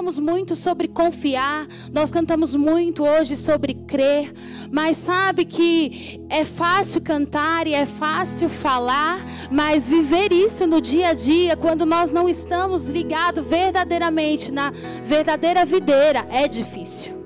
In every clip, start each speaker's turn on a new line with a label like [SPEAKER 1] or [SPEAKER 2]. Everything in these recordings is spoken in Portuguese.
[SPEAKER 1] cantamos muito sobre confiar, nós cantamos muito hoje sobre crer, mas sabe que é fácil cantar e é fácil falar, mas viver isso no dia a dia, quando nós não estamos ligados verdadeiramente na verdadeira videira, é difícil.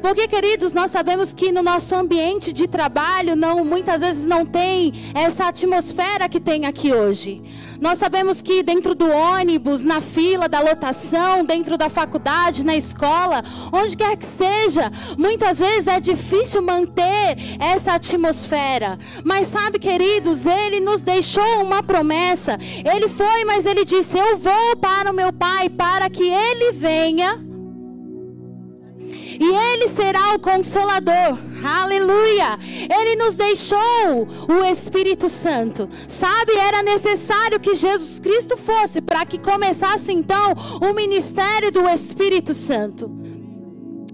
[SPEAKER 1] Porque, queridos, nós sabemos que no nosso ambiente de trabalho muitas vezes não tem essa atmosfera que tem aqui hoje. Nós sabemos que dentro do ônibus, na fila da lotação, dentro da faculdade, na escola, onde quer que seja, muitas vezes é difícil manter essa atmosfera. Mas sabe, queridos, Ele nos deixou uma promessa. Ele foi, mas Ele disse: eu vou para o meu Pai para que Ele venha. E Ele será o Consolador, aleluia. Ele nos deixou o Espírito Santo, sabe, era necessário que Jesus Cristo fosse, para que começasse então o ministério do Espírito Santo.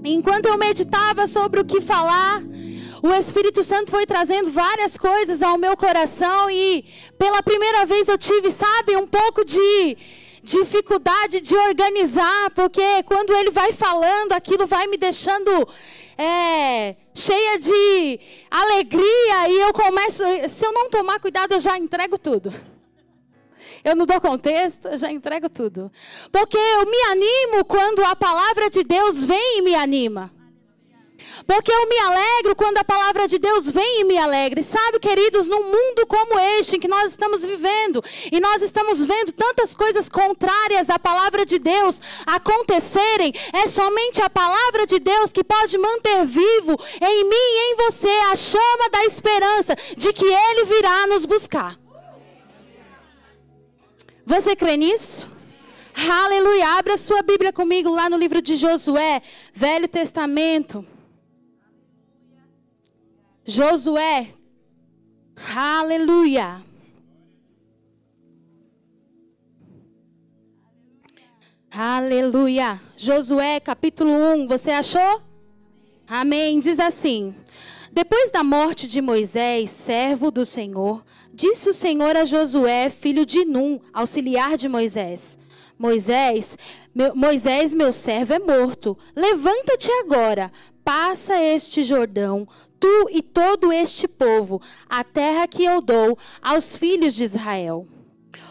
[SPEAKER 1] Enquanto eu meditava sobre o que falar, o Espírito Santo foi trazendo várias coisas ao meu coração, e pela primeira vez eu tive, sabe, um pouco de dificuldade de organizar, porque quando ele vai falando, aquilo vai me deixando cheia de alegria, e eu começo, se eu não tomar cuidado, eu já entrego tudo. Eu não dou contexto, eu já entrego tudo. Porque eu me animo quando a palavra de Deus vem e me anima. Porque eu me alegro quando a palavra de Deus vem e me alegra. E sabe, queridos, num mundo como este em que nós estamos vivendo, e nós estamos vendo tantas coisas contrárias à palavra de Deus acontecerem, é somente a palavra de Deus que pode manter vivo em mim e em você a chama da esperança de que Ele virá nos buscar. Você crê nisso? Aleluia. Abra sua Bíblia comigo lá no livro de Josué, Velho Testamento. Josué, aleluia. Aleluia. Josué capítulo 1, você achou? Amém. Diz assim: depois da morte de Moisés, servo do Senhor, disse o Senhor a Josué, filho de Num, auxiliar de Moisés: Moisés, meu servo é morto. Levanta-te agora, passa este Jordão, tu e todo este povo, a terra que eu dou aos filhos de Israel.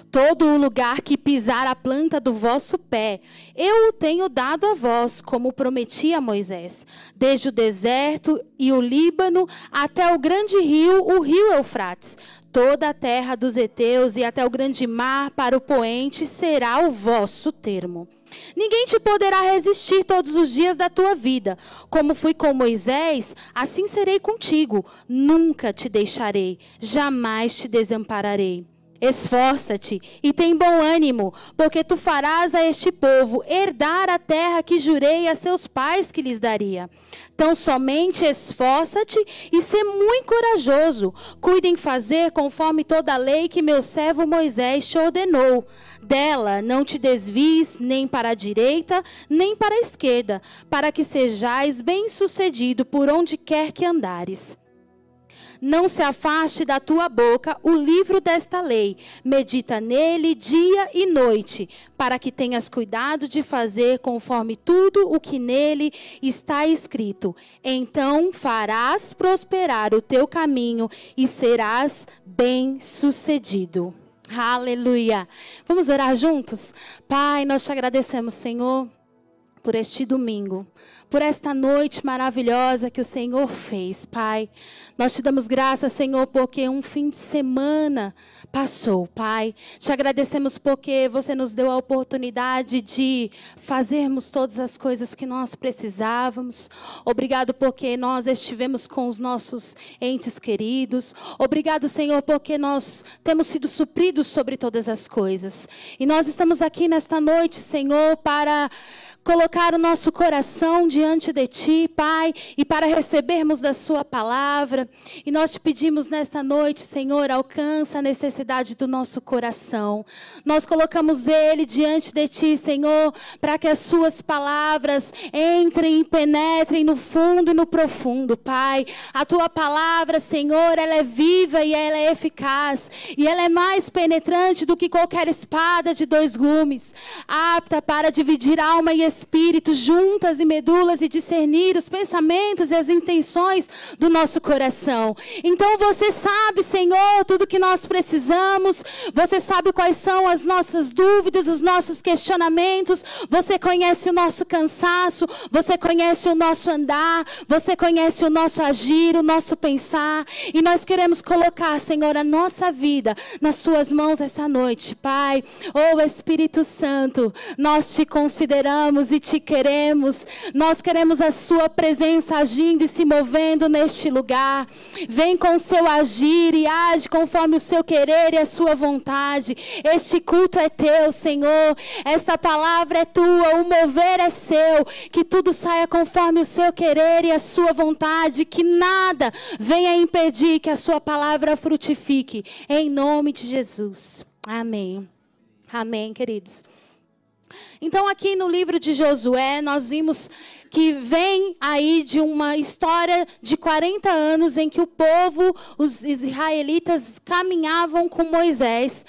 [SPEAKER 1] Todo o lugar que pisar a planta do vosso pé, eu o tenho dado a vós, como prometi a Moisés. Desde o deserto e o Líbano até o grande rio, o rio Eufrates. Toda a terra dos heteus e até o grande mar para o poente será o vosso termo. Ninguém te poderá resistir todos os dias da tua vida. Como fui com Moisés, assim serei contigo. Nunca te deixarei, jamais te desampararei. Esforça-te e tem bom ânimo, porque tu farás a este povo herdar a terra que jurei a seus pais que lhes daria. Então somente esforça-te e sê muito corajoso. Cuide em fazer conforme toda a lei que meu servo Moisés te ordenou. Dela não te desvies nem para a direita, nem para a esquerda, para que sejais bem-sucedido por onde quer que andares. Não se afaste da tua boca o livro desta lei. Medita nele dia e noite, para que tenhas cuidado de fazer conforme tudo o que nele está escrito. Então farás prosperar o teu caminho e serás bem-sucedido. Aleluia. Vamos orar juntos? Pai, nós te agradecemos, Senhor, por este domingo, por esta noite maravilhosa que o Senhor fez, Pai. Nós te damos graças, Senhor, porque um fim de semana passou, Pai. Te agradecemos porque você nos deu a oportunidade de fazermos todas as coisas que nós precisávamos. Obrigado porque nós estivemos com os nossos entes queridos. Obrigado, Senhor, porque nós temos sido supridos sobre todas as coisas. E nós estamos aqui nesta noite, Senhor, para colocar o nosso coração diante de Ti, Pai, e para recebermos da Sua palavra. E nós te pedimos nesta noite, Senhor, alcança a necessidade do nosso coração. Nós colocamos ele diante de Ti, Senhor, para que as Suas palavras entrem e penetrem no fundo e no profundo, Pai. A Tua palavra, Senhor, ela é viva e ela é eficaz. E ela é mais penetrante do que qualquer espada de 2 gumes, apta para dividir alma e espírito, juntas e medulas, e discernir os pensamentos e as intenções do nosso coração. Então você sabe, Senhor, tudo que nós precisamos. Você sabe quais são as nossas dúvidas, os nossos questionamentos. Você conhece o nosso cansaço, você conhece o nosso andar, você conhece o nosso agir, o nosso pensar. E nós queremos colocar, Senhor, a nossa vida nas Suas mãos essa noite, Pai. Oh Espírito Santo, nós Te consideramos e Te queremos. Nós queremos a Sua presença agindo e se movendo neste lugar. Vem com o Seu agir e age conforme o Seu querer e a Sua vontade. Este culto é Teu, Senhor. Esta palavra é Tua, o mover é Seu. Que tudo saia conforme o Seu querer e a Sua vontade. Que nada venha impedir que a Sua palavra frutifique. Em nome de Jesus. Amém. Amém, queridos. Então aqui no livro de Josué, nós vimos que vem aí de uma história de 40 anos em que o povo, os israelitas, caminhavam com Moisés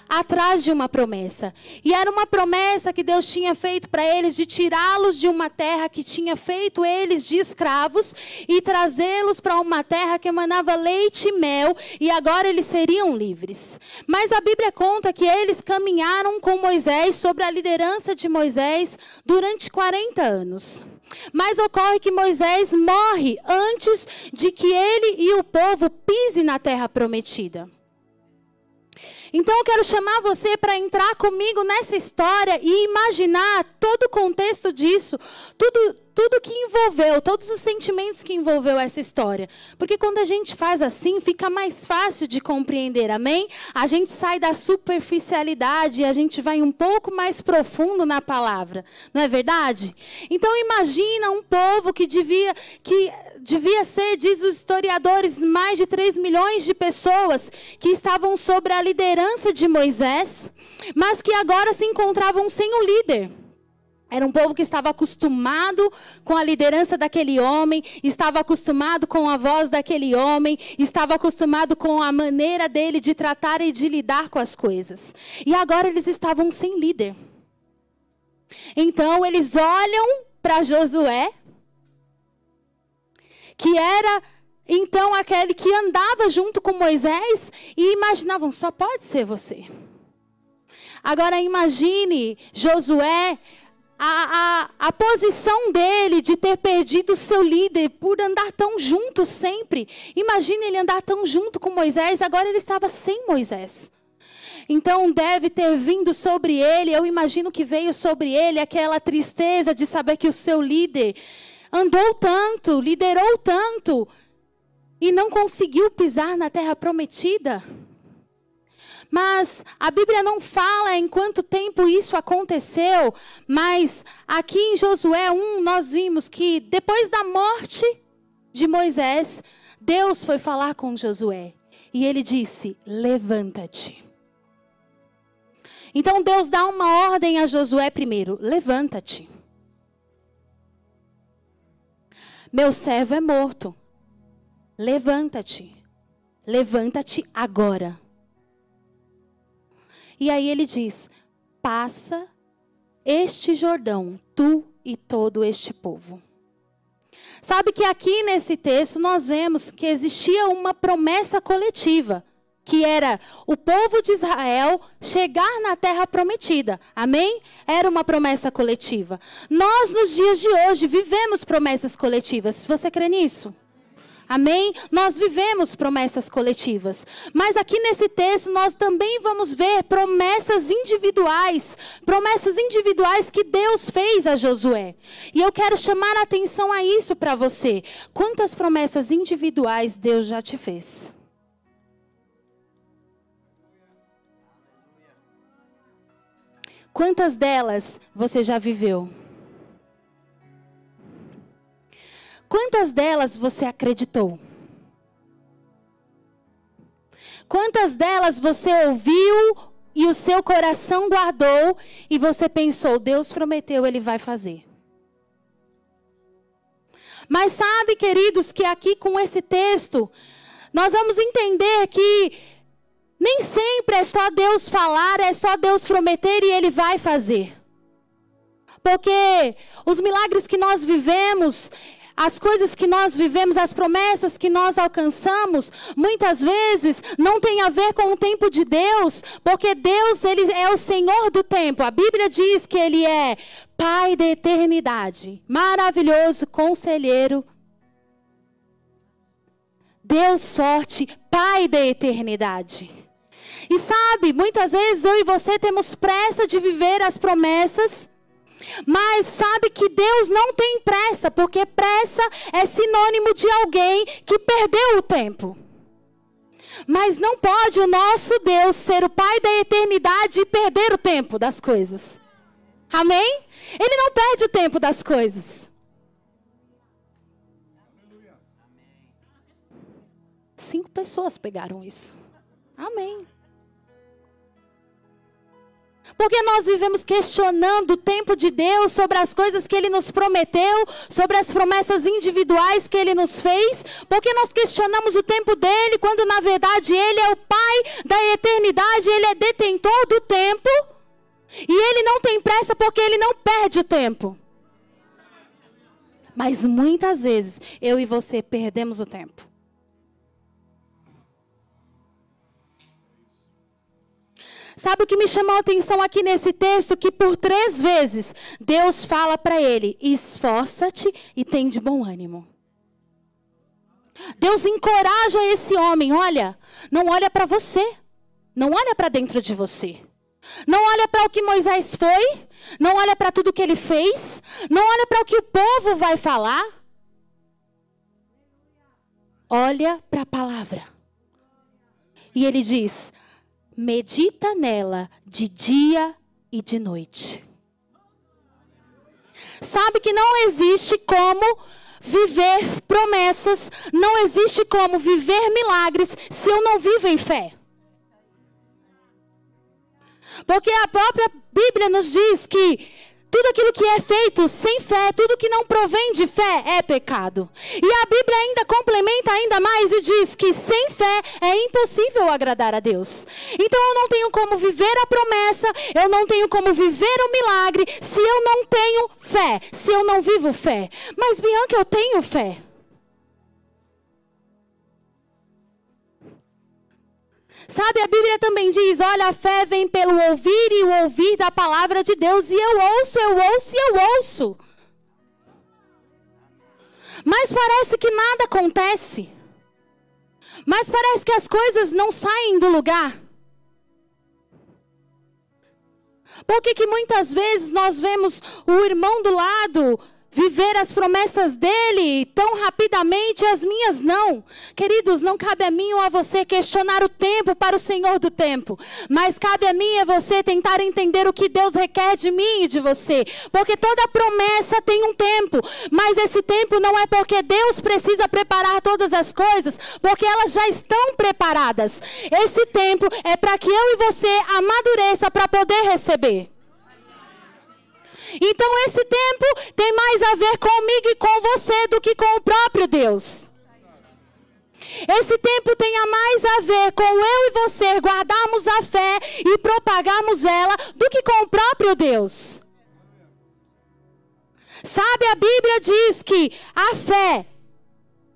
[SPEAKER 1] atrás de uma promessa. E era uma promessa que Deus tinha feito para eles de tirá-los de uma terra que tinha feito eles de escravos e trazê-los para uma terra que emanava leite e mel, e agora eles seriam livres. Mas a Bíblia conta que eles caminharam com Moisés, sob a liderança de Moisés, durante 40 anos. Mas ocorre que Moisés morre antes de que ele e o povo pisem na terra prometida. Então eu quero chamar você para entrar comigo nessa história e imaginar todo o contexto disso, tudo que envolveu, todos os sentimentos que envolveu essa história. Porque quando a gente faz assim, fica mais fácil de compreender, amém? A gente sai da superficialidade e a gente vai um pouco mais profundo na palavra, não é verdade? Então imagina um povo que devia ser, diz os historiadores, mais de 3 milhões de pessoas que estavam sob a liderança de Moisés, mas que agora se encontravam sem o líder. Era um povo que estava acostumado com a liderança daquele homem, estava acostumado com a voz daquele homem, estava acostumado com a maneira dele de tratar e de lidar com as coisas. E agora eles estavam sem líder. Então eles olham para Josué, que era então aquele que andava junto com Moisés, e imaginavam, só pode ser você. Agora imagine Josué, a posição dele de ter perdido o seu líder por andar tão junto sempre. Imagine ele andar tão junto com Moisés, agora ele estava sem Moisés. Então deve ter vindo sobre ele, eu imagino que veio sobre ele aquela tristeza de saber que o seu líder andou tanto, liderou tanto, e não conseguiu pisar na terra prometida. Mas a Bíblia não fala em quanto tempo isso aconteceu, mas aqui em Josué 1 nós vimos que depois da morte de Moisés, Deus foi falar com Josué e ele disse, levanta-te. Então Deus dá uma ordem a Josué primeiro, levanta-te. Meu servo é morto, levanta-te, levanta-te agora. E aí ele diz, passa este Jordão, tu e todo este povo. Sabe que aqui nesse texto nós vemos que existia uma promessa coletiva, que era o povo de Israel chegar na terra prometida. Amém? Era uma promessa coletiva. Nós nos dias de hoje vivemos promessas coletivas. Você crê nisso? Amém? Nós vivemos promessas coletivas. Mas aqui nesse texto nós também vamos ver promessas individuais. Promessas individuais que Deus fez a Josué. E eu quero chamar a atenção a isso para você. Quantas promessas individuais Deus já te fez? Quantas delas você já viveu? quantas delas você acreditou? Quantas delas você ouviu e o seu coração guardou e você pensou, Deus prometeu, Ele vai fazer. Mas sabe, queridos, que aqui com esse texto, nós vamos entender que nem sempre é só Deus falar, é só Deus prometer e Ele vai fazer. Porque os milagres que nós vivemos, as coisas que nós vivemos, as promessas que nós alcançamos, muitas vezes não tem a ver com o tempo de Deus, porque Deus, Ele é o Senhor do tempo. A Bíblia diz que Ele é Pai da eternidade, maravilhoso, conselheiro, Deus forte, Pai da eternidade. E sabe, muitas vezes eu e você temos pressa de viver as promessas, mas sabe que Deus não tem pressa, porque pressa é sinônimo de alguém que perdeu o tempo. Mas não pode o nosso Deus ser o Pai da eternidade e perder o tempo das coisas. Amém? Ele não perde o tempo das coisas. 5 pessoas pegaram isso. Amém. Porque nós vivemos questionando o tempo de Deus sobre as coisas que Ele nos prometeu, sobre as promessas individuais que Ele nos fez. Porque nós questionamos o tempo dEle, quando na verdade Ele é o Pai da eternidade, Ele é detentor do tempo. E Ele não tem pressa porque Ele não perde o tempo. Mas muitas vezes eu e você perdemos o tempo. Sabe o que me chamou a atenção aqui nesse texto? Que por 3 vezes Deus fala para ele, esforça-te e tem de bom ânimo. Deus encoraja esse homem, olha, não olha para você, não olha para dentro de você. Não olha para o que Moisés foi, não olha para tudo que ele fez, não olha para o que o povo vai falar. Olha para a palavra. E ele diz, medita nela de dia e de noite. Sabe que não existe como viver promessas, não existe como viver milagres se eu não vivo em fé. Porque a própria Bíblia nos diz que tudo aquilo que é feito sem fé, tudo que não provém de fé é pecado. E a Bíblia ainda complementa ainda mais e diz que sem fé é impossível agradar a Deus. Então eu não tenho como viver a promessa, eu não tenho como viver o milagre se eu não tenho fé, se eu não vivo fé. Mas Bianca, eu tenho fé. Sabe, a Bíblia também diz, olha, a fé vem pelo ouvir e o ouvir da palavra de Deus. E eu ouço e eu ouço. Mas parece que nada acontece. Mas parece que as coisas não saem do lugar. Por que muitas vezes nós vemos o irmão do lado viver as promessas dele tão rapidamente, as minhas não? Queridos, não cabe a mim ou a você questionar o tempo para o Senhor do tempo. Mas cabe a mim e a você tentar entender o que Deus requer de mim e de você. Porque toda promessa tem um tempo. Mas esse tempo não é porque Deus precisa preparar todas as coisas, porque elas já estão preparadas. Esse tempo é para que eu e você amadureça para poder receber. Então esse tempo tem mais a ver comigo e com você do que com o próprio Deus. Esse tempo tem mais a ver com eu e você guardarmos a fé e propagarmos ela do que com o próprio Deus. Sabe, a Bíblia diz que a fé,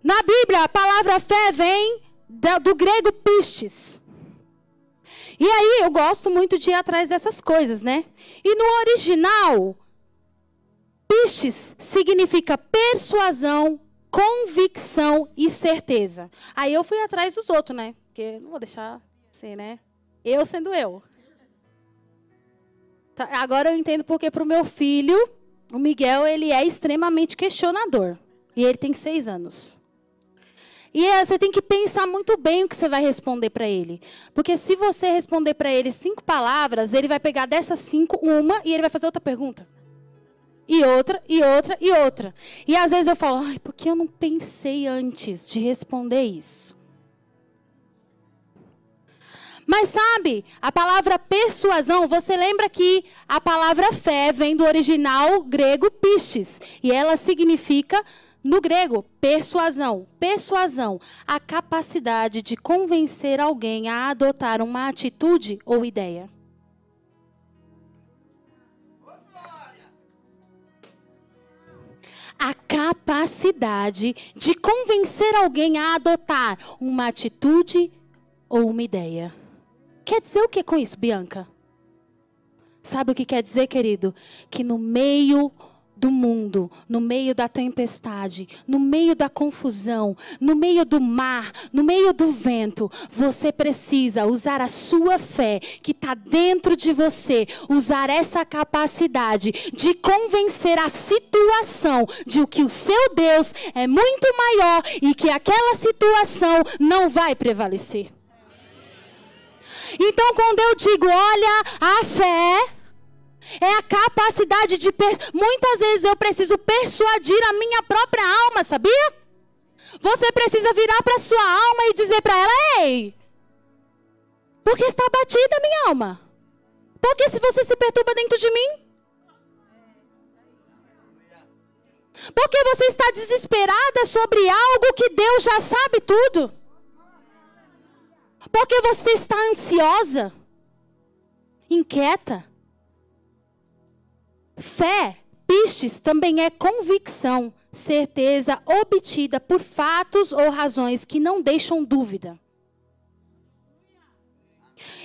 [SPEAKER 1] na Bíblia a palavra fé vem do grego pistes. E aí eu gosto muito de ir atrás dessas coisas, né? E no original, pistes significa persuasão, convicção e certeza. Aí eu fui atrás dos outros, né? Porque não vou deixar assim, né? Eu sendo eu. Tá, agora eu entendo porque para o meu filho, o Miguel, ele é extremamente questionador. E ele tem 6 anos. E você tem que pensar muito bem o que você vai responder para ele. Porque se você responder para ele 5 palavras, ele vai pegar dessas 5, uma, e ele vai fazer outra pergunta. e outra, e outra, e outra. E às vezes eu falo, ai, por que eu não pensei antes de responder isso? Mas sabe, a palavra persuasão, você lembra que a palavra fé vem do original grego pistis. E ela significa, no grego, persuasão. Persuasão, a capacidade de convencer alguém a adotar uma atitude ou ideia. A capacidade de convencer alguém a adotar uma atitude ou uma ideia. Quer dizer o que com isso, Bianca? Sabe o que quer dizer, querido? Que no meio do mundo, no meio da tempestade, no meio da confusão, no meio do mar, no meio do vento, você precisa usar a sua fé que está dentro de você, usar essa capacidade de convencer a situação de que o seu Deus é muito maior e que aquela situação não vai prevalecer. Então, quando eu digo, olha, a fé é a capacidade de... Muitas vezes eu preciso persuadir a minha própria alma, sabia? Você precisa virar para a sua alma e dizer para ela, ei, por que está batida a minha alma? Por que se você se perturba dentro de mim? Por que você está desesperada sobre algo que Deus já sabe tudo? Porque você está ansiosa, inquieta. Fé, pistes, também é convicção, certeza obtida por fatos ou razões que não deixam dúvida.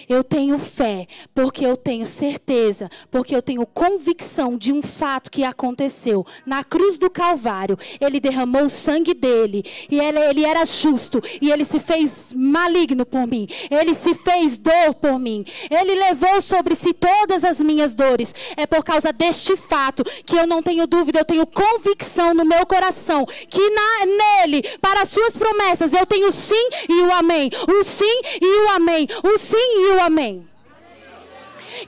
[SPEAKER 1] Eu tenho fé, porque eu tenho certeza, porque eu tenho convicção de um fato que aconteceu. Na cruz do Calvário, ele derramou o sangue dele, e ele era justo, e ele se fez maligno por mim. Ele se fez dor por mim. Ele levou sobre si todas as minhas dores. É por causa deste fato que eu não tenho dúvida, eu tenho convicção no meu coração, que nele, para as suas promessas, eu tenho o sim e o amém. O sim e o amém. O sim e o amém.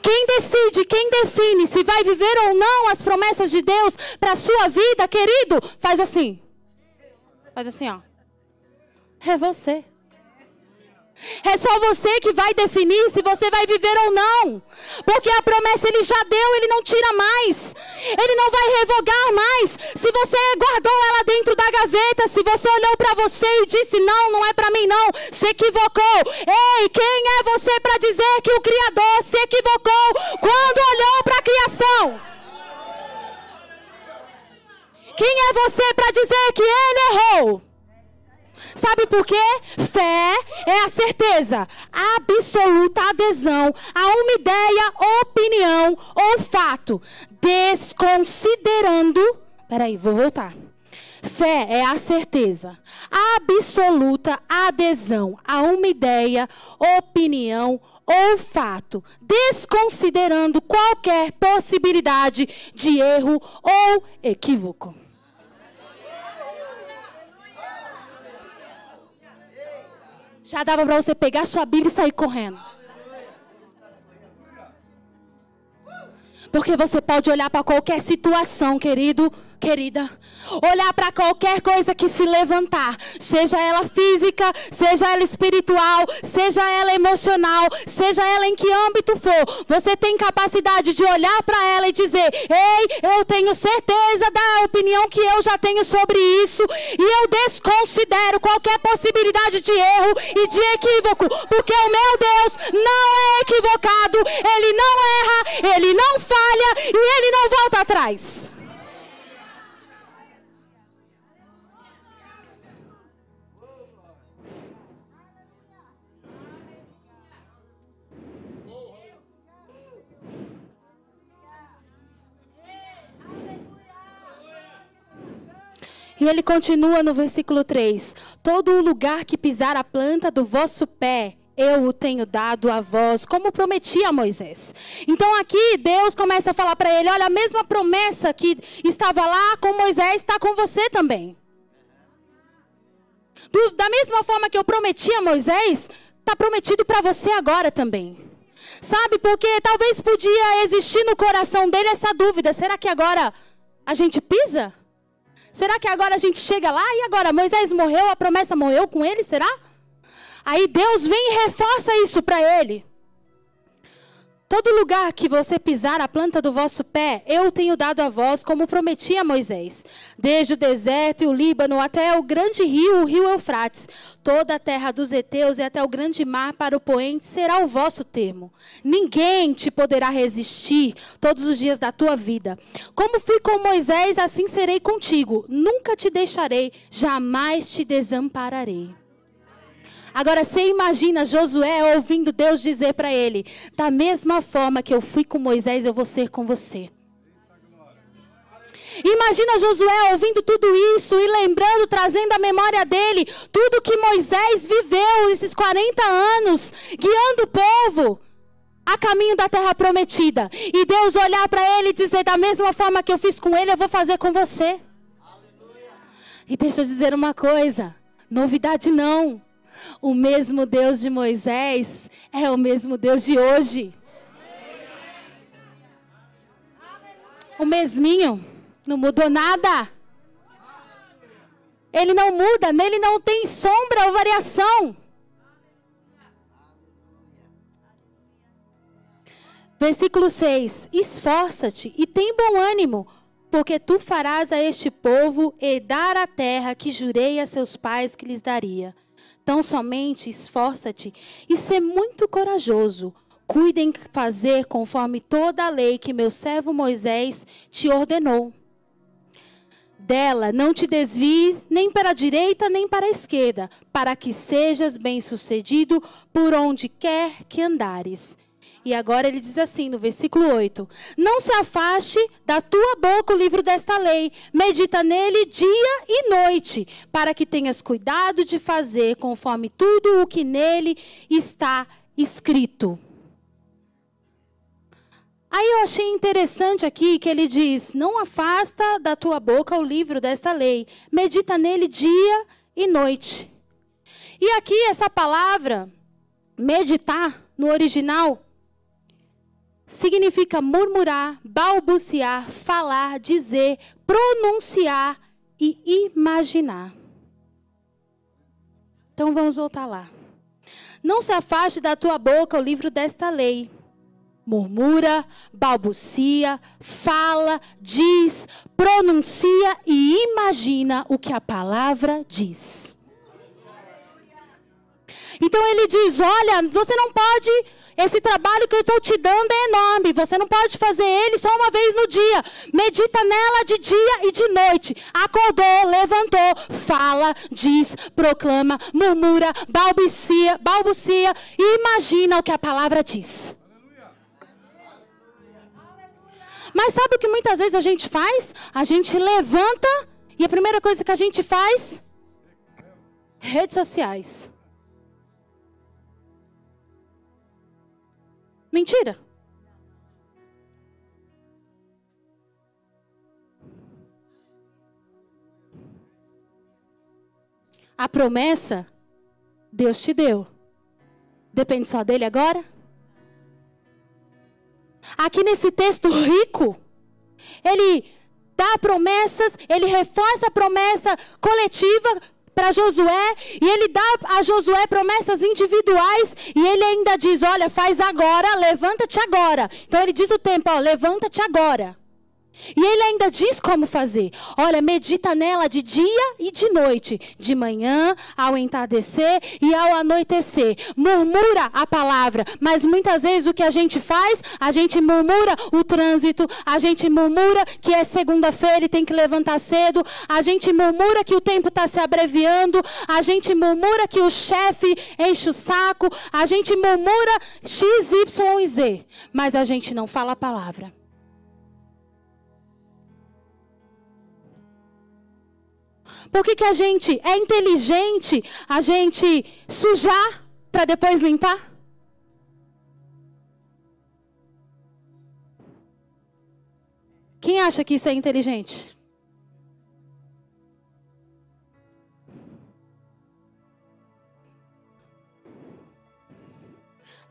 [SPEAKER 1] Quem decide, quem define se vai viver ou não as promessas de Deus para a sua vida, querido, faz assim. Faz assim, ó. É você. É só você que vai definir se você vai viver ou não. Porque a promessa ele já deu, ele não tira mais. Ele não vai revogar mais. Se você guardou ela dentro da gaveta, se você olhou para você e disse, não é para mim não, se equivocou. Ei, quem é você para dizer que o Criador se equivocou quando olhou para a criação? Quem é você para dizer que ele errou? Sabe por quê? Fé é a certeza, a absoluta adesão a uma ideia, opinião ou fato, desconsiderando... Peraí, vou voltar. Fé é a certeza, a absoluta adesão a uma ideia, opinião ou fato, desconsiderando qualquer possibilidade de erro ou equívoco. Já dava para você pegar sua Bíblia e sair correndo. Porque você pode olhar para qualquer situação, querido, querida. Olhar para qualquer coisa que se levantar. Seja ela física, seja ela espiritual, seja ela emocional, seja ela em que âmbito for. Você tem capacidade de olhar para ela e dizer, ei, eu tenho certeza da opinião que eu já tenho sobre isso. E eu desconsidero qualquer possibilidade de erro e de equívoco. Porque o meu Deus não é equivocado. Ele não erra, ele não falha e ele não volta atrás. E ele continua no versículo 3. Todo o lugar que pisar a planta do vosso pé, eu o tenho dado a vós, como prometi a Moisés. Então aqui Deus começa a falar para ele, olha, a mesma promessa que estava lá com Moisés está com você também. Da mesma forma que eu prometi a Moisés, está prometido para você agora também. Sabe, porque talvez podia existir no coração dele essa dúvida, será que agora A gente pisa? Será que agora a gente chega lá e agora Moisés morreu, a promessa morreu com ele, será? Aí Deus vem e reforça isso para ele. Todo lugar que você pisar a planta do vosso pé, eu tenho dado a vós, como prometi a Moisés. Desde o deserto e o Líbano até o grande rio, o rio Eufrates. Toda a terra dos heteus e até o grande mar para o poente será o vosso termo. Ninguém te poderá resistir todos os dias da tua vida. Como fui com Moisés, assim serei contigo. Nunca te deixarei, jamais te desampararei. Agora você imagina Josué ouvindo Deus dizer para ele: da mesma forma que eu fui com Moisés, eu vou ser com você. Imagina Josué ouvindo tudo isso e lembrando, trazendo à memória dele tudo que Moisés viveu esses 40 anos, guiando o povo a caminho da terra prometida. E Deus olhar para ele e dizer: da mesma forma que eu fiz com ele, eu vou fazer com você. Aleluia. E deixa eu dizer uma coisa, novidade não. O mesmo Deus de Moisés é o mesmo Deus de hoje. O mesminho, não mudou nada. Ele não muda, nele não tem sombra ou variação. Versículo 6. Esforça-te e tem bom ânimo, porque tu farás a este povo herdar a terra que jurei a seus pais que lhes daria. Tão somente esforça-te e sê muito corajoso. Cuide em fazer conforme toda a lei que meu servo Moisés te ordenou. Dela não te desvies nem para a direita nem para a esquerda, para que sejas bem-sucedido por onde quer que andares. E agora ele diz assim no versículo 8. Não se afaste da tua boca o livro desta lei. Medita nele dia e noite, para que tenhas cuidado de fazer conforme tudo o que nele está escrito. Aí eu achei interessante aqui que ele diz: não afasta da tua boca o livro desta lei. Medita nele dia e noite. E aqui essa palavra, meditar, no original, significa murmurar, balbuciar, falar, dizer, pronunciar e imaginar. Então vamos voltar lá. Não se afaste da tua boca o livro desta lei. Murmura, balbucia, fala, diz, pronuncia e imagina o que a palavra diz. Então ele diz: olha, você não pode... Esse trabalho que eu estou te dando é enorme. Você não pode fazer ele só uma vez no dia. Medita nela de dia e de noite. Acordou, levantou, fala, diz, proclama, murmura, balbucia e imagina o que a palavra diz. Mas sabe o que muitas vezes a gente faz? A gente levanta e a primeira coisa que a gente faz? Redes sociais. Mentira. A promessa, Deus te deu. Depende só dele agora? Aqui nesse texto rico, ele dá promessas, ele reforça a promessa coletiva para Josué, e ele dá a Josué promessas individuais, e ele ainda diz: olha, faz agora, levanta-te agora. Então ele diz o tempo: ó, levanta-te agora. E ele ainda diz como fazer. Olha, medita nela de dia e de noite, de manhã ao entardecer e ao anoitecer. Murmura a palavra, mas muitas vezes o que a gente faz? A gente murmura o trânsito, a gente murmura que é segunda-feira e tem que levantar cedo, a gente murmura que o tempo está se abreviando, a gente murmura que o chefe enche o saco, a gente murmura X, Y e Z, mas a gente não fala a palavra. Por que a gente é inteligente a gente sujar para depois limpar? Quem acha que isso é inteligente?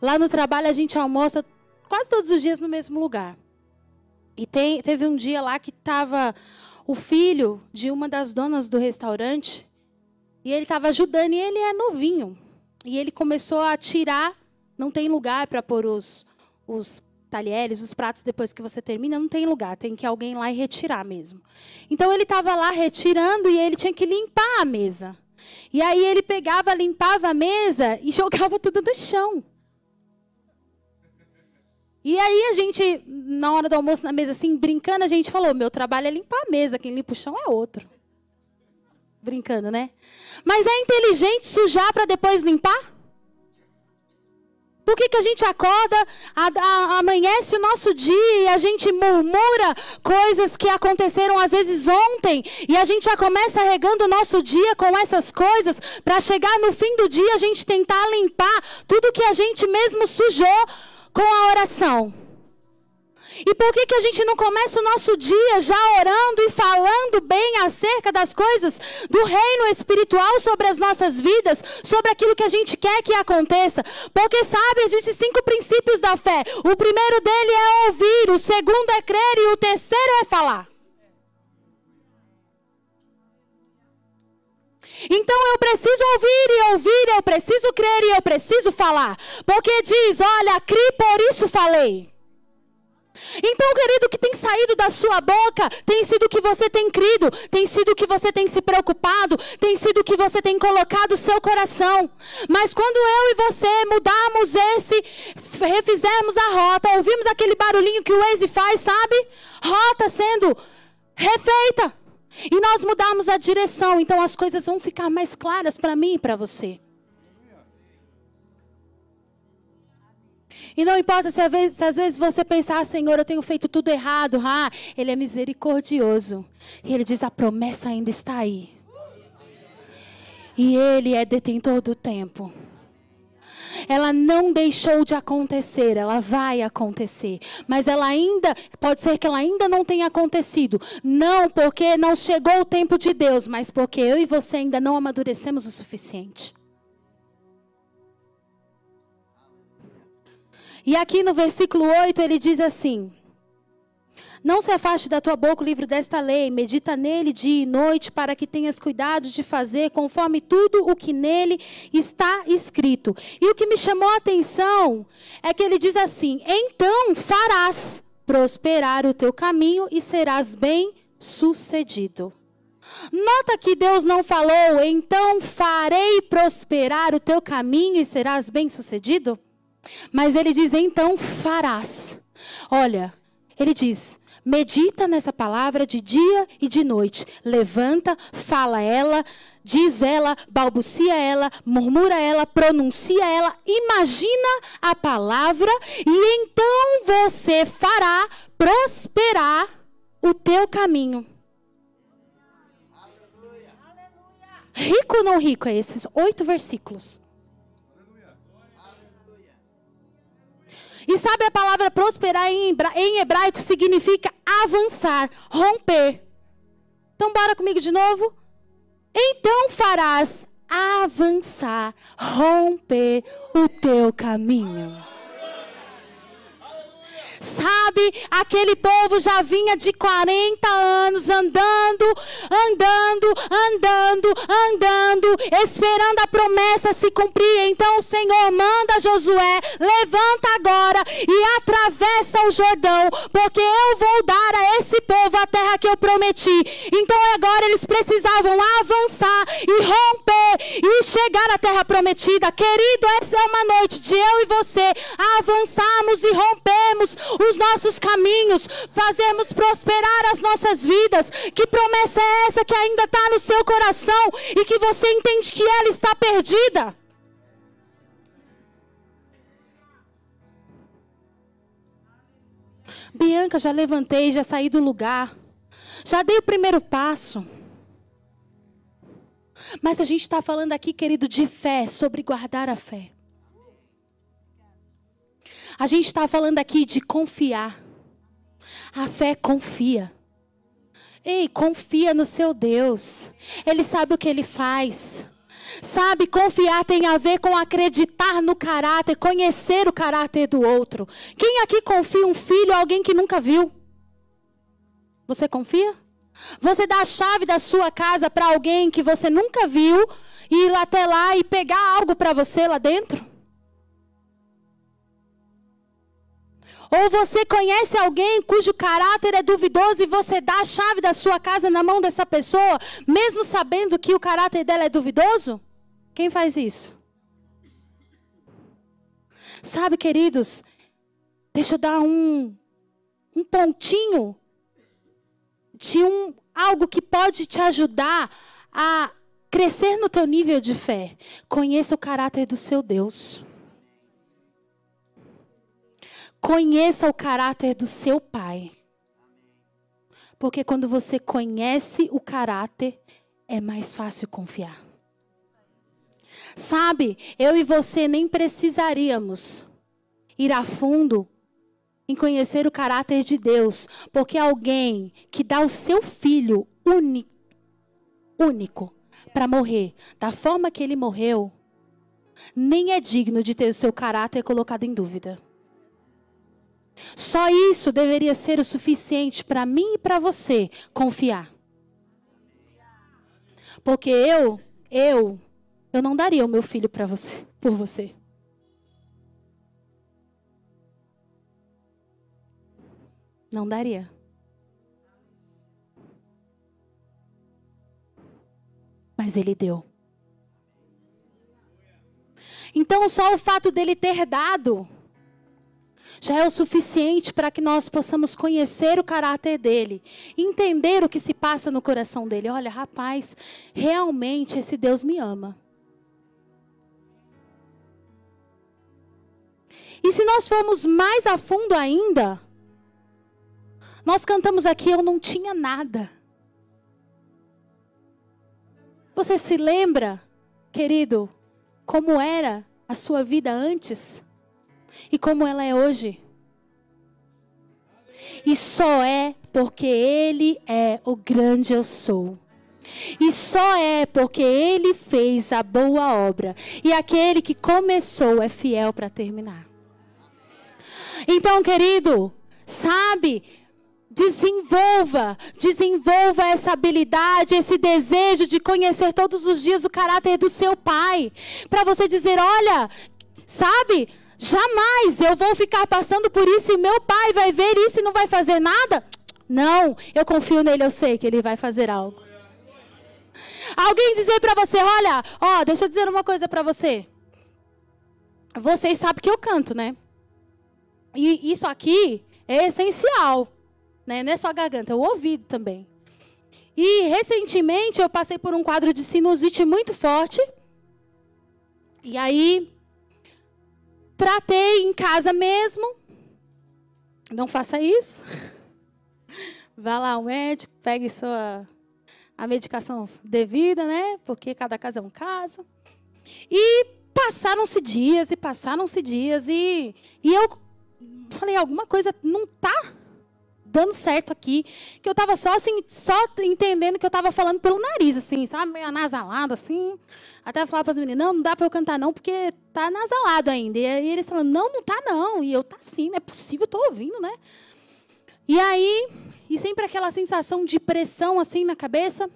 [SPEAKER 1] Lá no trabalho a gente almoça quase todos os dias no mesmo lugar. E teve um dia lá que estava o filho de uma das donas do restaurante. E ele estava ajudando, e ele é novinho. E ele começou a tirar, não tem lugar para pôr os talheres, os pratos depois que você termina, não tem lugar, tem que alguém lá e retirar mesmo. Então ele estava lá retirando e ele tinha que limpar a mesa. E aí ele pegava, limpava a mesa e jogava tudo no chão. E aí a gente, na hora do almoço na mesa, assim, brincando, a gente falou, meu trabalho é limpar a mesa, quem limpa o chão é outro. Brincando, né? Mas é inteligente sujar para depois limpar? Por que a gente acorda, amanhece o nosso dia e a gente murmura coisas que aconteceram às vezes ontem e a gente já começa regando o nosso dia com essas coisas para chegar no fim do dia a gente tentar limpar tudo que a gente mesmo sujou com a oração? E por que a gente não começa o nosso dia já orando e falando bem acerca das coisas do reino espiritual sobre as nossas vidas, sobre aquilo que a gente quer que aconteça? Porque, sabe, existem 5 princípios da fé. O primeiro dele é ouvir, o segundo é crer e o terceiro é falar. Então eu preciso ouvir, eu preciso crer e eu preciso falar. Porque diz, olha, cri, por isso falei. Então, querido, o que tem saído da sua boca tem sido o que você tem crido, tem sido o que você tem se preocupado, tem sido o que você tem colocado o seu coração. Mas quando eu e você mudarmos refizermos a rota, ouvimos aquele barulhinho que o Waze faz, sabe? Rota sendo refeita. E nós mudarmos a direção, então as coisas vão ficar mais claras para mim e para você. E não importa se às vezes você pensar, Senhor, eu tenho feito tudo errado. Ele é misericordioso. E Ele diz, a promessa ainda está aí. E Ele é detentor do tempo. Ela não deixou de acontecer, ela vai acontecer. Mas pode ser que ela ainda não tenha acontecido. Não porque não chegou o tempo de Deus, mas porque eu e você ainda não amadurecemos o suficiente. E aqui no versículo 8 ele diz assim: não se afaste da tua boca o livro desta lei, medita nele dia e noite, para que tenhas cuidado de fazer conforme tudo o que nele está escrito. E o que me chamou a atenção é que ele diz assim: então farás prosperar o teu caminho e serás bem-sucedido. Nota que Deus não falou, então farei prosperar o teu caminho e serás bem-sucedido? Mas ele diz, então farás. Olha, ele diz, medita nessa palavra de dia e de noite. Levanta, fala ela, diz ela, balbucia ela, murmura ela, pronuncia ela. Imagina a palavra e então você fará prosperar o teu caminho. Rico ou não rico é esses 8 versículos? E sabe, a palavra prosperar em hebraico significa avançar, romper. Então bora comigo de novo. Então farás avançar, romper o teu caminho. Sabe, aquele povo já vinha de 40 anos andando, esperando a promessa se cumprir. Então o Senhor manda Josué, levanta agora e atravessa o Jordão, porque eu vou dar a esse povo a terra que eu prometi. Então agora eles precisavam avançar e romper e chegar à terra prometida. Querido, essa é uma noite de eu e você avançarmos e rompermos os nossos caminhos, fazermos prosperar as nossas vidas. Que promessa é essa que ainda está no seu coração e que você entende que ela está perdida? Bianca, já levantei, já saí do lugar, já dei o primeiro passo. Mas a gente está falando aqui, querido, de fé, sobre guardar a fé. A gente está falando aqui de confiar. A fé confia. Ei, confia no seu Deus. Ele sabe o que Ele faz. Sabe, confiar tem a ver com acreditar no caráter, conhecer o caráter do outro. Quem aqui confia um filho, alguém que nunca viu? Você confia? Você dá a chave da sua casa para alguém que você nunca viu e ir até lá e pegar algo para você lá dentro? Ou você conhece alguém cujo caráter é duvidoso e você dá a chave da sua casa na mão dessa pessoa, mesmo sabendo que o caráter dela é duvidoso? Quem faz isso? Sabe, queridos, deixa eu dar um pontinho de algo que pode te ajudar a crescer no teu nível de fé. Conheça o caráter do seu Deus. Conheça o caráter do seu Pai. Porque quando você conhece o caráter, é mais fácil confiar. Sabe, eu e você nem precisaríamos ir a fundo em conhecer o caráter de Deus, porque alguém que dá o seu filho único para morrer, da forma que ele morreu, nem é digno de ter o seu caráter colocado em dúvida. Só isso deveria ser o suficiente para mim e para você confiar. Porque eu não daria o meu filho para você, por você. Não daria. Mas ele deu. Então só o fato dele ter dado já é o suficiente para que nós possamos conhecer o caráter dele, entender o que se passa no coração dele. Olha, rapaz, realmente esse Deus me ama. E se nós formos mais a fundo ainda, nós cantamos aqui, eu não tinha nada. Você se lembra, querido, como era a sua vida antes? E como ela é hoje? E só é porque Ele é o grande eu sou. E só é porque Ele fez a boa obra. E aquele que começou é fiel para terminar. Então, querido, sabe, desenvolva essa habilidade, esse desejo de conhecer todos os dias o caráter do seu Pai. Para você dizer, olha, sabe, jamais eu vou ficar passando por isso e meu Pai vai ver isso e não vai fazer nada. Não, eu confio nele, eu sei que Ele vai fazer algo. Alguém dizer para você, olha, deixa eu dizer uma coisa para você. Vocês sabem que eu canto, né? E isso aqui é essencial, né? Não é só a garganta, é o ouvido também. E recentemente eu passei por um quadro de sinusite muito forte. E aí tratei em casa mesmo. Não faça isso. Vá lá ao médico, pegue a medicação devida, né? Porque cada caso é um caso. E passaram-se dias e eu falei, alguma coisa não tá dando certo aqui. Que eu tava só entendendo que eu tava falando pelo nariz, assim, sabe? Meio anasalado, assim. Até eu falava para as meninas, não dá para eu cantar não, porque tá anasalado ainda. E aí eles falando, não tá não. E eu, tá sim, não é possível, eu tô ouvindo, né? E aí, sempre aquela sensação de pressão, assim, na cabeça.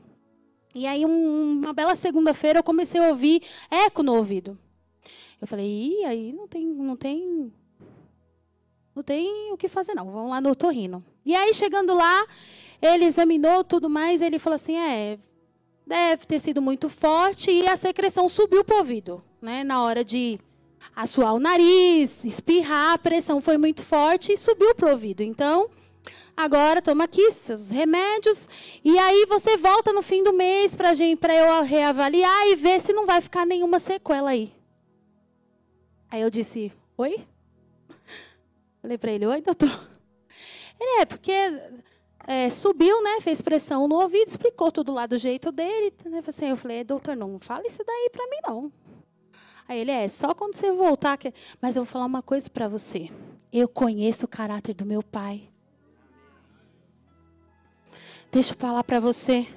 [SPEAKER 1] E aí, uma bela segunda-feira, eu comecei a ouvir eco no ouvido. Eu falei, aí não tem o que fazer, não. Vamos lá no otorrino. E aí, chegando lá, ele examinou tudo mais. Ele falou assim, deve ter sido muito forte. E a secreção subiu para o ouvido. Né? Na hora de assoar o nariz, espirrar, a pressão foi muito forte e subiu para o ouvido. Então, agora toma aqui seus remédios. E aí, você volta no fim do mês para eu reavaliar e ver se não vai ficar nenhuma sequela aí. Aí eu disse, oi? Falei para ele, oi, doutor. Ele, porque subiu, né? Fez pressão no ouvido, explicou tudo lá do jeito dele. Eu falei, doutor, não fala isso daí para mim, não. Aí ele, só quando você voltar. Mas eu vou falar uma coisa para você. Eu conheço o caráter do meu Pai. Deixa eu falar para você.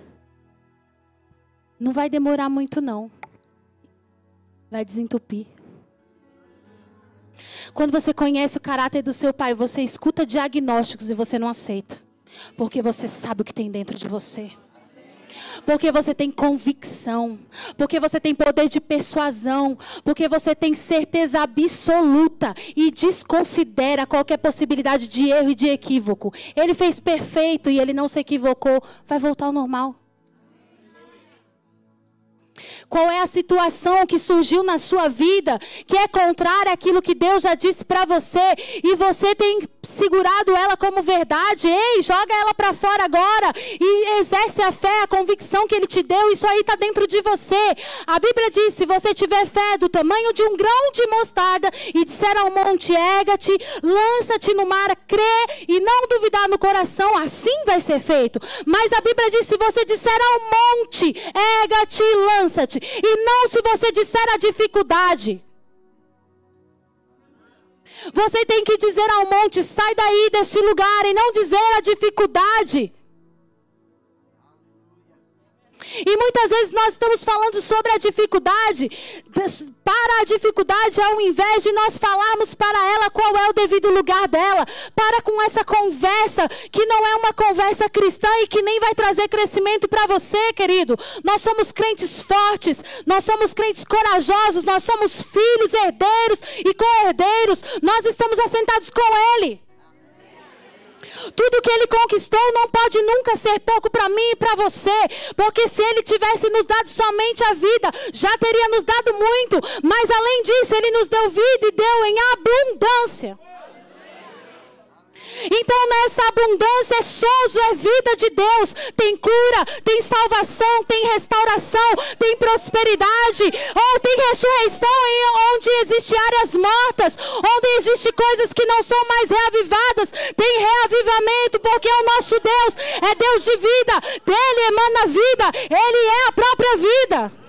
[SPEAKER 1] Não vai demorar muito, não. Vai desentupir. Quando você conhece o caráter do seu Pai, você escuta diagnósticos e você não aceita. Porque você sabe o que tem dentro de você. Porque você tem convicção. Porque você tem poder de persuasão. Porque você tem certeza absoluta. E desconsidera qualquer possibilidade de erro e de equívoco. Ele fez perfeito e ele não se equivocou. Vai voltar ao normal. Qual é a situação que surgiu na sua vida que é contrária àquilo que Deus já disse para você e você tem segurado ela como verdade? Ei, joga ela para fora agora e exerce a fé, a convicção que Ele te deu. Isso aí está dentro de você. A Bíblia diz, se você tiver fé do tamanho de um grão de mostarda e disser ao monte, erga-te, lança-te no mar, crê e não duvidar no coração, assim vai ser feito. Mas a Bíblia diz, se você disser ao monte, erga-te, lança-te, e não se você disser a dificuldade. Você tem que dizer ao monte, sai daí desse lugar, e não dizer a dificuldade. E muitas vezes nós estamos falando sobre a dificuldade, para a dificuldade, ao invés de nós falarmos para ela qual é o devido lugar dela. Para com essa conversa, que não é uma conversa cristã e que nem vai trazer crescimento para você, querido. Nós somos crentes fortes, nós somos crentes corajosos, nós somos filhos, herdeiros e co-herdeiros. Nós estamos assentados com Ele. Tudo que Ele conquistou não pode nunca ser pouco para mim e para você. Porque se Ele tivesse nos dado somente a vida, já teria nos dado muito. Mas além disso, Ele nos deu vida e deu em abundância. Então nessa abundância é sozo, é vida de Deus. Tem cura, tem salvação, tem restauração, tem prosperidade. Ou tem ressurreição onde existem áreas mortas, onde existem coisas que não são mais reavivadas. Tem reavivamento, porque o nosso Deus é Deus de vida. Dele emana vida, Ele é a própria vida.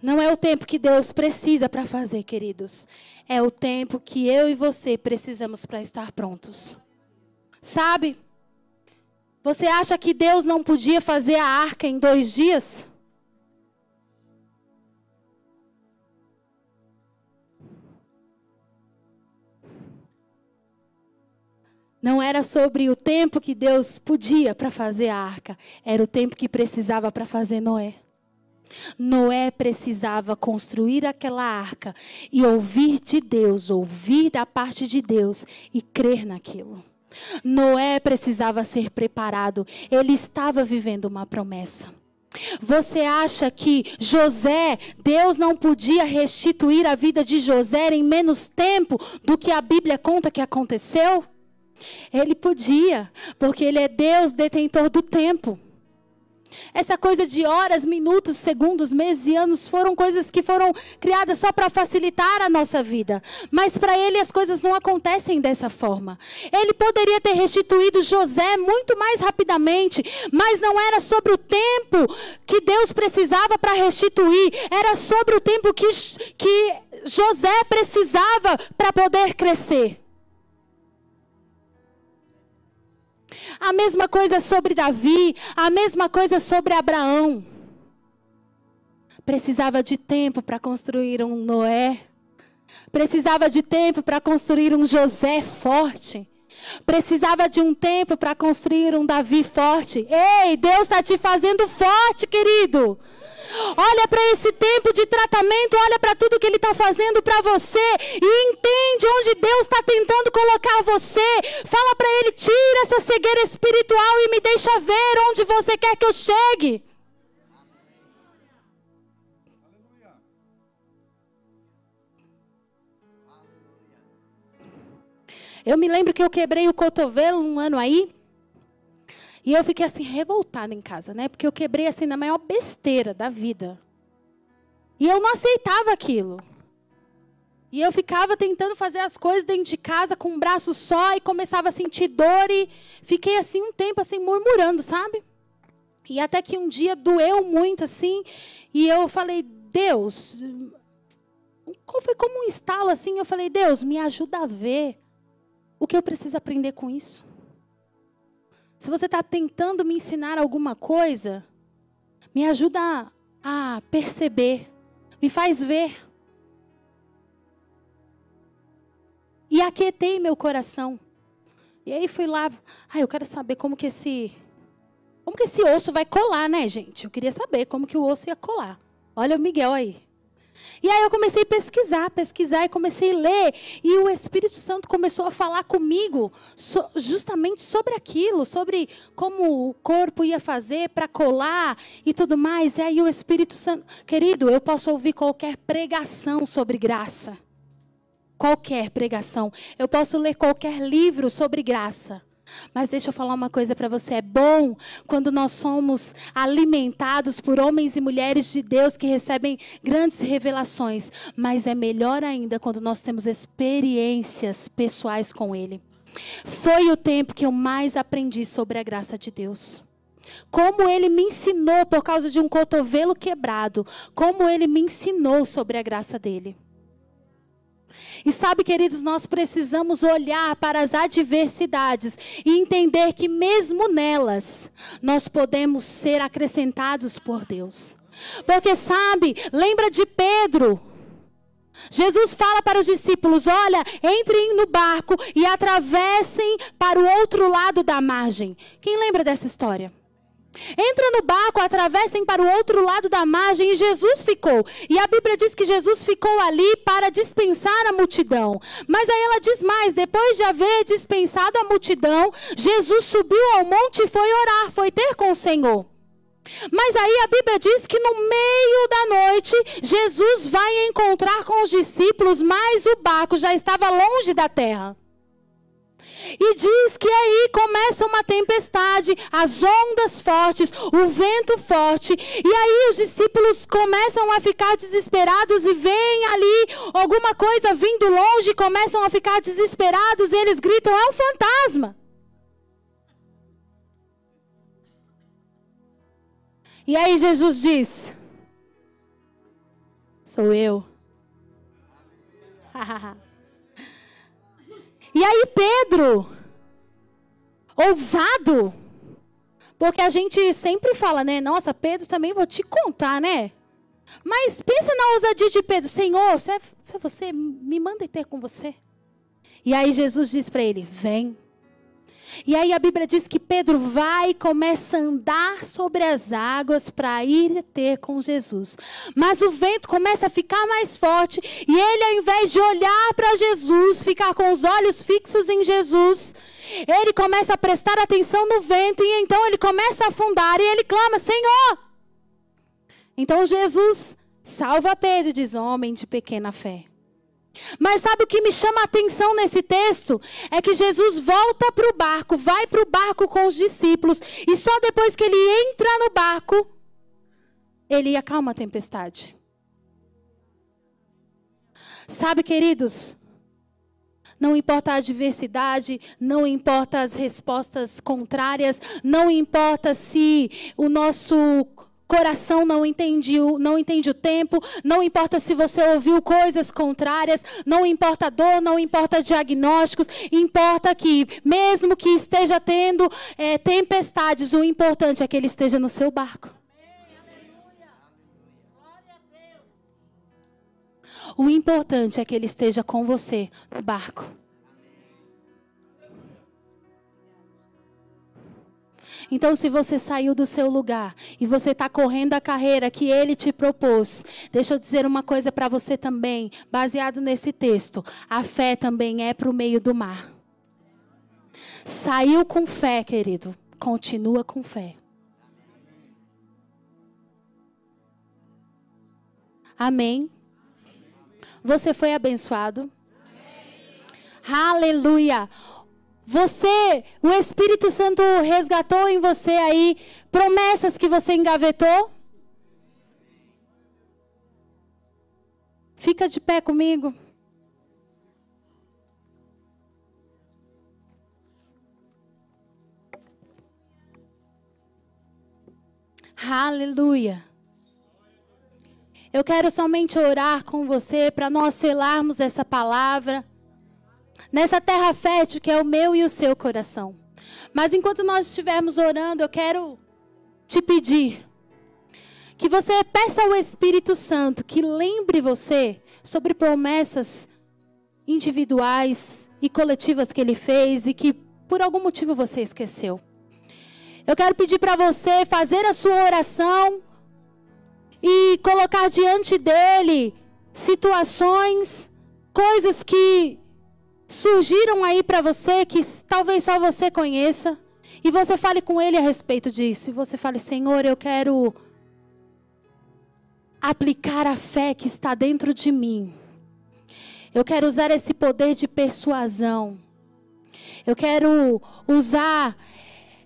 [SPEAKER 1] Não é o tempo que Deus precisa para fazer, queridos. É o tempo que eu e você precisamos para estar prontos. Sabe? Você acha que Deus não podia fazer a arca em 2 dias? Não era sobre o tempo que Deus podia para fazer a arca. Era o tempo que precisava para fazer Noé. Noé precisava construir aquela arca e ouvir de Deus, ouvir da parte de Deus e crer naquilo. Noé precisava ser preparado, ele estava vivendo uma promessa. Você acha que José, Deus não podia restituir a vida de José em menos tempo do que a Bíblia conta que aconteceu? Ele podia, porque ele é Deus detentor do tempo. Essa coisa de horas, minutos, segundos, meses e anos foram coisas que foram criadas só para facilitar a nossa vida. Mas para Ele as coisas não acontecem dessa forma. Ele poderia ter restituído José muito mais rapidamente, mas não era sobre o tempo que Deus precisava para restituir. Era sobre o tempo que José precisava para poder crescer. A mesma coisa sobre Davi, a mesma coisa sobre Abraão. Precisava de tempo para construir um Noé. Precisava de tempo para construir um José forte. Precisava de um tempo para construir um Davi forte. Ei, Deus está te fazendo forte, querido. Olha para esse tempo de tratamento, olha para tudo que Ele está fazendo para você e entende onde Deus está tentando colocar você. Fala para Ele, tira essa cegueira espiritual e me deixa ver onde você quer que eu chegue. Eu me lembro que eu quebrei o cotovelo um ano aí. E eu fiquei assim, revoltada em casa, né? Porque eu quebrei assim na maior besteira da vida. E eu não aceitava aquilo. E eu ficava tentando fazer as coisas dentro de casa com um braço só e começava a sentir dor e fiquei assim um tempo assim murmurando, sabe? E até que um dia doeu muito assim e eu falei, Deus, foi como um estalo assim, eu falei, Deus, me ajuda a ver o que eu preciso aprender com isso. Se você está tentando me ensinar alguma coisa, me ajuda a perceber, me faz ver. E aquietei meu coração. E aí fui lá, eu quero saber como que esse osso vai colar, né, gente? Eu queria saber como que o osso ia colar. Olha o Miguel aí. E aí eu comecei a pesquisar e comecei a ler. E o Espírito Santo começou a falar comigo justamente sobre aquilo, sobre como o corpo ia fazer para colar e tudo mais. E aí o Espírito Santo, querido, eu posso ouvir qualquer pregação sobre graça. Qualquer pregação. Eu posso ler qualquer livro sobre graça. Mas deixa eu falar uma coisa para você. É bom quando nós somos alimentados por homens e mulheres de Deus que recebem grandes revelações. Mas é melhor ainda quando nós temos experiências pessoais com Ele. Foi o tempo que eu mais aprendi sobre a graça de Deus. Como Ele me ensinou por causa de um cotovelo quebrado. Como Ele me ensinou sobre a graça dEle. E sabe, queridos, nós precisamos olhar para as adversidades e entender que mesmo nelas, nós podemos ser acrescentados por Deus. Porque sabe, lembra de Pedro? Jesus fala para os discípulos, olha, entrem no barco e atravessem para o outro lado da margem. Quem lembra dessa história? Entra no barco, atravessem para o outro lado da margem e Jesus ficou. E a Bíblia diz que Jesus ficou ali para dispensar a multidão. Mas aí ela diz mais, depois de haver dispensado a multidão, Jesus subiu ao monte e foi orar, foi ter com o Senhor. Mas aí a Bíblia diz que no meio da noite, Jesus vai encontrar com os discípulos, mas o barco já estava longe da terra. E diz que aí começa uma tempestade, as ondas fortes, o vento forte. E aí os discípulos começam a ficar desesperados e veem ali alguma coisa vindo longe, começam a ficar desesperados e eles gritam, é um fantasma. E aí Jesus diz, sou eu. E aí Pedro, ousado, porque a gente sempre fala, né? Nossa, Pedro também vou te contar, né? Mas pensa na ousadia de Pedro, Senhor, se é você, me manda ir ter com você. E aí Jesus diz para ele, vem. E aí a Bíblia diz que Pedro vai e começa a andar sobre as águas para ir ter com Jesus. Mas o vento começa a ficar mais forte e ele, ao invés de olhar para Jesus, ficar com os olhos fixos em Jesus, ele começa a prestar atenção no vento e então ele começa a afundar e ele clama, Senhor! Então Jesus salva Pedro e diz, homem de pequena fé. Mas sabe o que me chama a atenção nesse texto? É que Jesus volta para o barco, vai para o barco com os discípulos. E só depois que ele entra no barco, ele acalma a tempestade. Sabe, queridos? Não importa a adversidade, não importa as respostas contrárias, não importa se o nosso coração não entende o tempo, não importa se você ouviu coisas contrárias, não importa a dor, não importa diagnósticos, importa que, mesmo que esteja tendo tempestades, o importante é que ele esteja no seu barco. O importante é que ele esteja com você no barco. Então, se você saiu do seu lugar e você está correndo a carreira que Ele te propôs, deixa eu dizer uma coisa para você também, baseado nesse texto. A fé também é para o meio do mar. Saiu com fé, querido. Continua com fé. Amém? Você foi abençoado? Aleluia! O Espírito Santo resgatou em você aí promessas que você engavetou? Fica de pé comigo. Aleluia. Eu quero somente orar com você para nós selarmos essa palavra nessa terra fértil que é o meu e o seu coração. Mas enquanto nós estivermos orando, eu quero te pedir que você peça ao Espírito Santo que lembre você sobre promessas individuais e coletivas que Ele fez e que por algum motivo você esqueceu. Eu quero pedir para você fazer a sua oração e colocar diante dEle situações, coisas que surgiram aí para você, que talvez só você conheça. E você fale com Ele a respeito disso. E você fale: Senhor, eu quero aplicar a fé que está dentro de mim. Eu quero usar esse poder de persuasão. Eu quero usar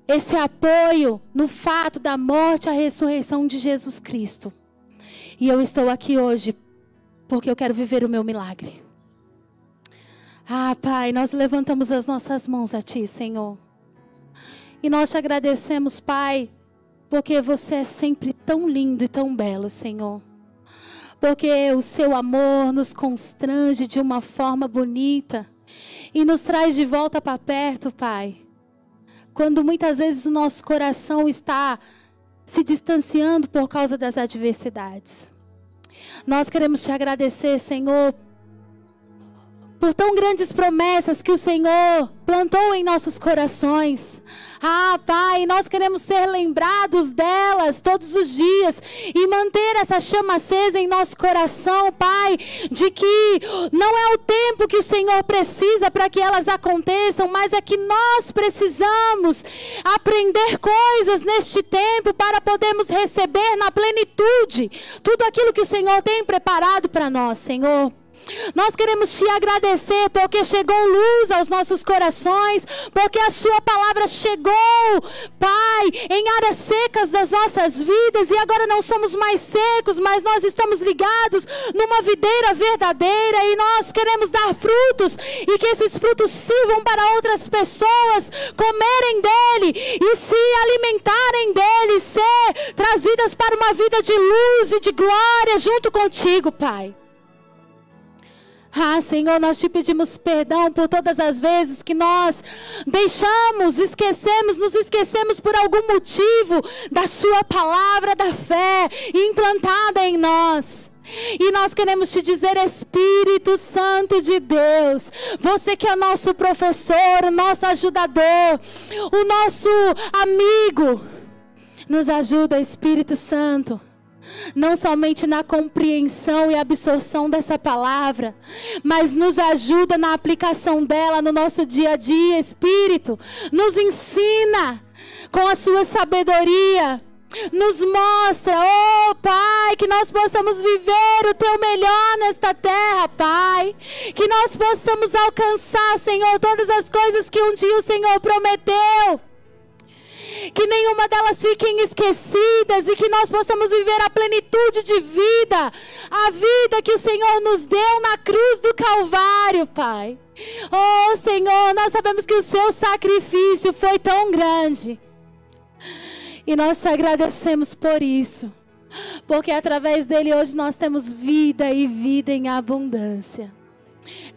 [SPEAKER 1] esse apoio no fato da morte e a ressurreição de Jesus Cristo. E eu estou aqui hoje porque eu quero viver o meu milagre. Ah, Pai, nós levantamos as nossas mãos a Ti, Senhor. E nós te agradecemos, Pai, porque você é sempre tão lindo e tão belo, Senhor. Porque o seu amor nos constrange de uma forma bonita e nos traz de volta para perto, Pai. Quando muitas vezes o nosso coração está se distanciando por causa das adversidades. Nós queremos te agradecer, Senhor, por tão grandes promessas que o Senhor plantou em nossos corações. Ah, Pai, nós queremos ser lembrados delas todos os dias e manter essa chama acesa em nosso coração, Pai, de que não é o tempo que o Senhor precisa para que elas aconteçam, mas é que nós precisamos aprender coisas neste tempo para podermos receber na plenitude tudo aquilo que o Senhor tem preparado para nós, Senhor. Nós queremos te agradecer porque chegou luz aos nossos corações, porque a sua palavra chegou, Pai, em áreas secas das nossas vidas, e agora não somos mais secos, mas nós estamos ligados numa videira verdadeira, e nós queremos dar frutos, e que esses frutos sirvam para outras pessoas comerem dele e se alimentarem dele, ser trazidas para uma vida de luz e de glória junto contigo, Pai. Ah, Senhor, nós te pedimos perdão por todas as vezes que nós nos esquecemos por algum motivo da sua palavra da fé implantada em nós. E nós queremos te dizer, Espírito Santo de Deus, você que é nosso professor, o nosso ajudador, o nosso amigo, nos ajuda, Espírito Santo. Não somente na compreensão e absorção dessa palavra, mas nos ajuda na aplicação dela no nosso dia a dia, Espírito. Nos ensina com a sua sabedoria. Nos mostra, oh Pai, que nós possamos viver o Teu melhor nesta terra, Pai. Que nós possamos alcançar, Senhor, todas as coisas que um dia o Senhor prometeu. Que nenhuma delas fiquem esquecidas e que nós possamos viver a plenitude de vida, a vida que o Senhor nos deu na cruz do Calvário, Pai. Oh, Senhor, nós sabemos que o seu sacrifício foi tão grande e nós te agradecemos por isso, porque através dele hoje nós temos vida e vida em abundância.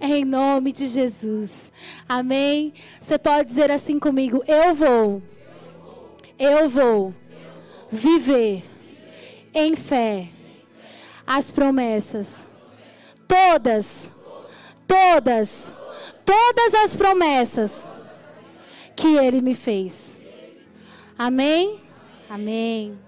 [SPEAKER 1] Em nome de Jesus, amém? Você pode dizer assim comigo: eu vou viver em fé as promessas. Todas as promessas que Ele me fez. Amém? Amém.